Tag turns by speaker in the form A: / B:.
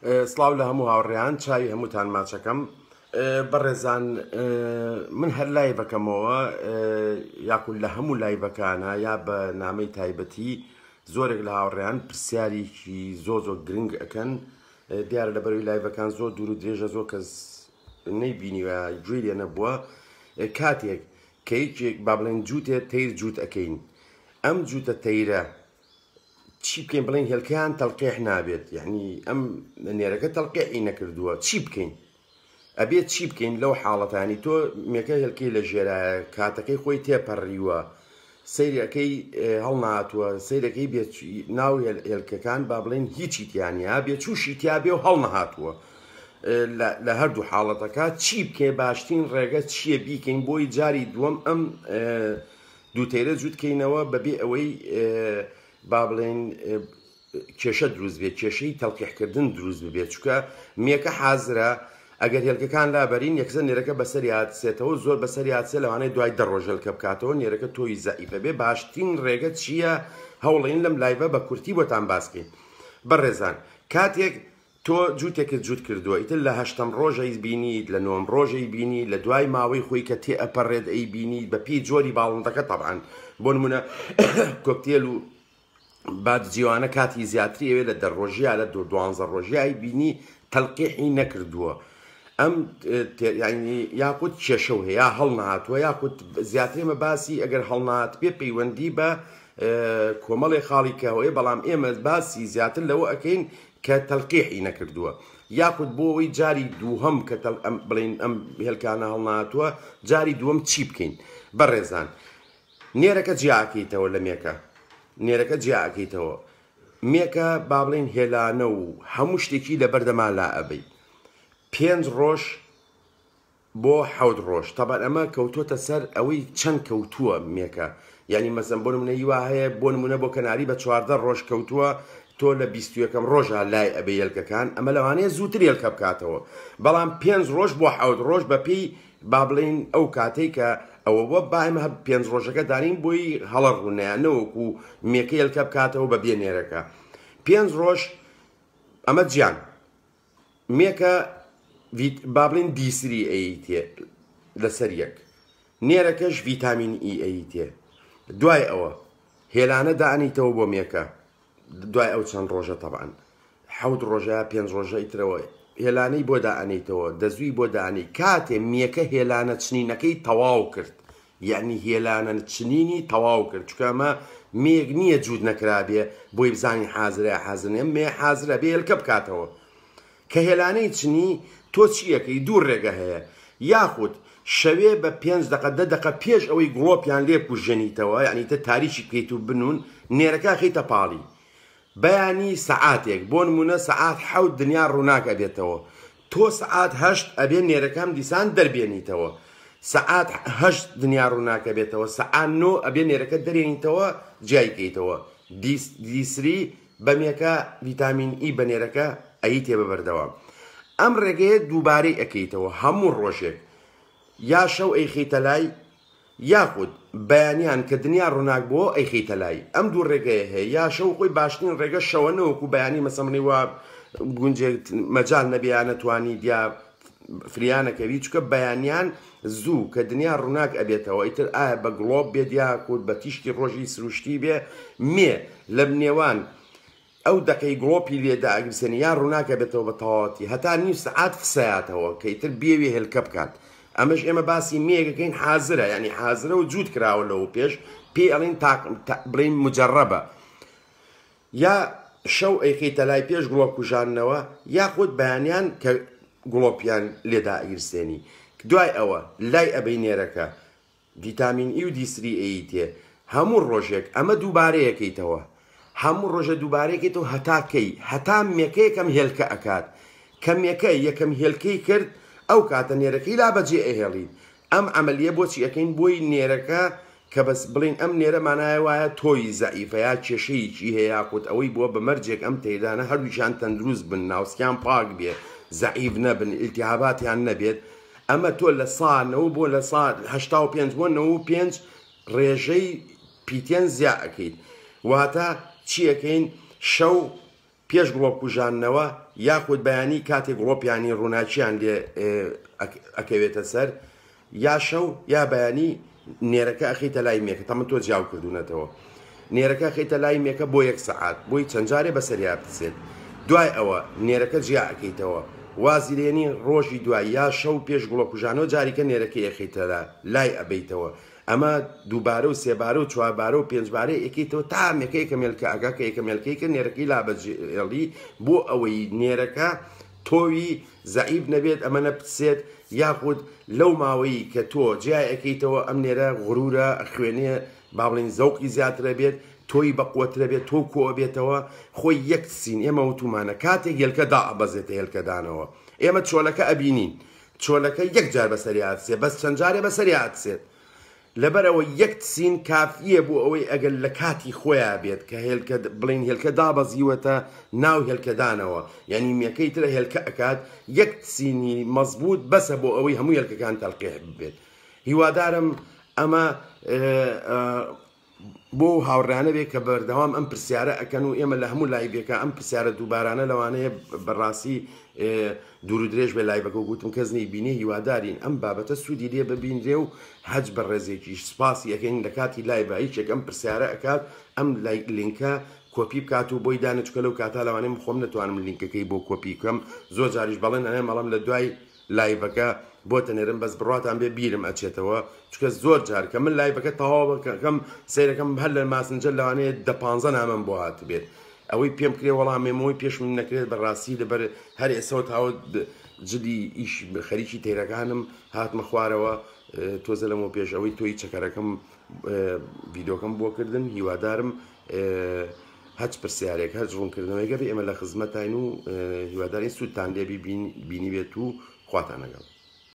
A: سڵاو لە هەموو هاوڕێیان چاوی هەمووتان ماچەکەم بەڕێزان من هەر لایڤەکەمەوە یاکو لە هەموو لایڤەکانە یا بە نامەی تایبەتی زۆرێک لە هاوڕێیان پرسیارێکی زۆر گرنگ ئەەکەن دیارە لەبەروی لایڤەکان زۆر دوور و درێژە زۆر کەس نەیبینیوە گوێ لێ نەبووە کاتێک کە هیچێک با بڵێن جووتێ تەیر جووت ئەەکەین ئەم جووتە تەیرە چی بکەین بڵێن هێلکەیان تەڵقیح نابێت یعنی ئەم نێرەکە تەڵقیحی نەکردووە چی بکەین ئەبێت چی بکەین لەو حاڵەتانی تۆ مێکە هێلکەی لە ژێرایە کاتەکەی خۆی تێپەڕیوە سەیرەکەی هەڵناتووە سەیرەکەی بێت ناو هێلکەکان با بڵێن هیچی تیانیا بێت چوشی تیابێ و هەڵ نەهاتووە لە هەردوو حاڵەتەکە چی بکەین باشترین ڕێگە چییە بیکەین بۆی جاری دووەم ئەم دووتەیرە جووتکەینەوە بەبێ ئەوەی با بڵێن کێشە دروست بێت کێشەی تەڵقیحکردن دروست ببێت چونکە مێکە حازرە ئەگەر هێلکەکان لابەرین یەکسەر نێرەکە بەسەری هاتسێتەوە زۆر بەسەری هاتسێ لەوانەیە دوای دەڕۆژە هێلکە بکاتەوە نێرەکە تۆی زەعیفە بێ باشترین ڕێگە چییە هەوڵین لەم لایڤە بە کورتی بۆتان باسکەین بەڕێزان کاتێک تۆ جووتێکت جووت کردووە ئیتر لە هەشتەم ڕۆژەی بینیت لە نۆم ڕۆژەی بینی لە دوای ماوەی خۆی کە تێ ئەپەڕێت ئەی بینی بە پێی جۆری باڵندەکە تەبعاً بۆ نمونە کۆکتێل و بعد جیوانە کاتی زیاتری ئەوێ لە دەڕۆژیە لە دوانزە ڕۆژیایی بینی تەڵقیحی نەکردووە ئەم یاخود کێشە هەیە یا هەڵ نهاتووە یاخود زیاترێمە باسی ئەگەر هەڵنات بێ پەیوەندی بە کۆمەڵی خاڵی کەهۆیە بەڵام ئێمە باسی زیاتر لەوە ئەەکەین کە تەڵقیحی نەکردووە یاخود بۆ ئەوەی جاری دووهەم کە بڵین ئەم هێلکانە هەڵناتووە جاری دووەم چی بکەین بەڕێزان نێرەکە جیاکەیتەوە لە مێکە نێرەکە جیاکەیتەوە مێکە با بڵێن هێلانە و هەموو شتێکی لە بەردەما لا ئەبەی 5 ڕۆژ بۆ 7 ڕۆژ تەبەن ئەمە کەوتۆتە سەر ئەوەی چەند کەوتووە مێکە یعنی مەسەن بۆ نمونە هیوا هەیە بۆ نمونە بۆ کەناری بە 14 ڕۆژ کەوتووە تۆ لە 21ەم ڕۆژە لای ئەبێ هێلکەکان ئەمە لەوانەیە زووتر هێلکە بکاتەوە بەڵام 5 ڕۆژ بۆ 7 ڕۆژ بەپێی با بڵێن ئەو کاتەی کە ئەوە باەمە 5 ڕۆژەکە دارین بۆی هەڵە ڕوونیانەوەکو مێکە هێلکە بکاتەوە بە بێنێرەکە 5 ڕۆژ ئەمە گیان مێکە با بڵێن دیسری ئەیتێ لەسەر یەک نێرەکەش ڤیتامین ئی ئەیتێ دوای ئەوە هێلانە دانیتەوە بۆ مێکە دوای ئەو چەند ڕۆژە تەبعاً 7 ڕۆژە 5 ڕۆژە ئیترەوە هێلانەی بۆ دائەنێتەوە دەزووی بۆ دانی کاتێ میەکە هێلانە چنینەکەی تەواو کرد یعنی هێلانە چنینی تەواو کرد چکە ئەمە مێک نییە جوود نەکرابێ بۆی بزانی حازرە حازنێ مێ حازرە بێ هێلکە بکاتەوە کە هێلانەی چنی تۆ چیەکەی دوو ڕێگە هەیە یاخود شەوێ بە 5 دقە 10 دقە پێش ئەوەی گڵۆپیان لێ کوژەنیتەوە یعنی تە تاریکی بکەیت و بنون نێرەکە خەیتە پاڵی بەیانی سەعاتێک بۆ نمونە سەعات 7 دنیا ڕووناکە بێتەوە تۆ سەعات 8 ئەبێ نێرەکەم دیسان دەربێنیتەوە سەعات 8 دنیا ڕووناکە بێتەوە سەعات 9 ئەبێ نێرەکە دەرێنیتەوە جایکەیتەوە دیسری بەمێکە ڤیتامین ئی بە نێرەکە ئەی تێ بەبەردەوە ئەم ڕێگەیە دووبارەی ئەەکەیتەوە هەموو ڕۆژێک یا شەو ئەیخیتە لای یاخود بەیانیان کە دنیا ڕووناک بۆ ئەیخیتە لای ئەم دوو ڕێگەیە هەیە یا شەو خۆی باشترین ڕێگە شەوە نەوەکو بەیانی مەسەمەی وا گونجێک مەجال نەبیان نەتوانی دیا فریانەکەوی چکە بەیانیان زوو کە دنیا ڕووناک ئەبێتەوە ئیتر ئایا بە گڵۆب بێت یاکوت بە تیشتی ڕۆژی سروشتی بێ مێ لە نێوان ئەو دەکەی گڵۆپی لێدا ئەگرسێنی یا ڕووناکە بێتەوە بە تەواوەتی هەتا نیم سەعات فسەیاتەوە کە ئیتر بێوێ هێلکە بکات ئەمەش ئێمە باسی مێگەکەین حازرە ینی حازرە و جوود کراوە لەوە پێش پێی ئەڵین بڵین مجەڕەبە یا شەو ئەیخیتە لای پێش گڵۆپ کوژانەوە یاخود بەیانیان کە گڵۆپیان لێدا ئەگرسێنی دوای ئەوە لای ئەبەی نێرەکە ڤیتامین ئی و دیسری ئەیتێ هەموو ڕۆژێک ئەمە دووبارەیەکەیتەوە هەموو ڕۆژە دووبارەیەکێتەوە هەتاکەی هەتا مێکە یەکەم هێلکە ئەکات کە مێکە یەکەم هێلکەی کرد ئەو کاتە نێرەکەی لا بەجێ ئەهێڵین ئەم ئەمەلیە بۆچی ئەەکەین بۆی نێرەکە کە بەس بڵین ئەم نێرە مانایە وایە تۆی زەعیفە یا کێشەیەکی هەیە کوت ئەوەی بۆ بەمەرجێک ئەم تێدانە هەردووشیان تەندروست بن ناوسکیان پاک بێ زەعیف نەبن ئیلتیهاباتیان نەبێت ئەمە تۆ لە سانەوە بۆ لە سان 85 بۆ 95 ڕێژەی پیتێن زیا ئەەکەیت واتە چی ئەەکەین شەو پێش گڵۆپکوژانەوە یاخود بەیانی کاتێک گڵۆپیانی ڕووناچیان لێ ئەکەوێتە سەر یا شەو یا بەیانی نێرەکە ئەخیتە لای مێکە تەمە تۆ جیاو کردوونەتەوە نێرەکە خیتە لای مێکە بۆ 1 سەعات بۆی چەند جارێ بەسەریا بچێت دوای ئەوە نێرەکە جیا ئەەکەیتەوە وازی لێنی ڕۆژی دوای یا شەو پێش گڵۆپکوژانەوە جاریکە نێرەکە یەخیتە لای ئەبەیتەوە ئەمە دووبارە و سێبارە و چواربارە و پێنجبارە یەکەیتەوە تا مێکەیەکە مێلکە ئاگاکە یەکە مێلکەیکە نێرەکەی لابەجێڵی بۆ ئەوەی نێرەکە تۆوی زەعیب نەبێت ئەمەنە بچێت یاخود لەو ماوەی کە تۆ جیای ئەەکەیتەوە ئەم نێرە غڕورە خوێنێ با بڵین زەوقی زیاترە بێت تۆی بەقوترە بێت تۆ کۆ بێتەوە خۆی یەک سین ئێمە وتومانە کاتێک هێلکەدا ئەبەزێتە هێلکەدانەوە ئێمە چۆلەکە ئەبینین چۆلەکە یەک جار بەسەری هاتسێت بەس چەند جارێ بەسەری هاتسێت لەبەرەوە یەک سین کافیە بۆ ئەوەی ئەگەر لە کاتی خۆیان بێت کە بڵین هێلکە دابەزیوەتە ناو هێلکەدانەوە یعنی میەکەی ترە هێلکە ئەکات یەک سینی مەزبوط بەسە بۆ ئەوەی هەموو هێلکەکان تەڵقێح بێت هیوادارم ئەمە بۆ هاوڕانە بێت کە بەردەوام ئەم پرسیارە ئەکەن و ئێمە لە هەموو لایڤەکە ئەم پرسیارە دووبارانە لەوانەیە بەڕاستی دوور و درێژ بێ لایڤەکە گوتم کەس نەیبینی هیوادارین ئەم بابەتە سوودی لێ ببینرێ و هەج بە ڕێزێکی سپاسی یەکەین لە کاتی لایڤە هیچێک ئەم پرسیارە ئەکات ئەم لینکە کۆپی بکات و بۆی دانچکە لەو کاتا لەوانەیە خۆم نەتوانم لینکەکەی بۆ کۆپی بکەم زۆر جاریش بەڵێن ئەنێ مەڵام لە دوای لایڤەکە بۆ تەنێرم بەس بڕاتان بێ بیرم ئەچێتەوە چکە زۆر جار کە من لایڤەکە تەواوەکەم سیرەکەم هەر لە ماسنجەر لەوانەیە 15 نامەم بۆ هات بێت ئەوەی پێم کرێ وەڵامێمەوەی پێش من نەکرێت بەڕاستی لەبەر هەر ئێسەوە تاوە جدی ئیش خەریکی تێرەکانم هاتمە خوارەوە تۆزە لەمەوە پێش ئەوەی تۆی چەکەرەکەم ڤیدۆکەم بۆ کردن هیوادارم هەچ پرسیارێک هەر ڕوونکردنەوەیگە بێ ئێمە لە خزمەتین و هیواداری سوودتان لێ بینی بێت و خواتان لەگەڵ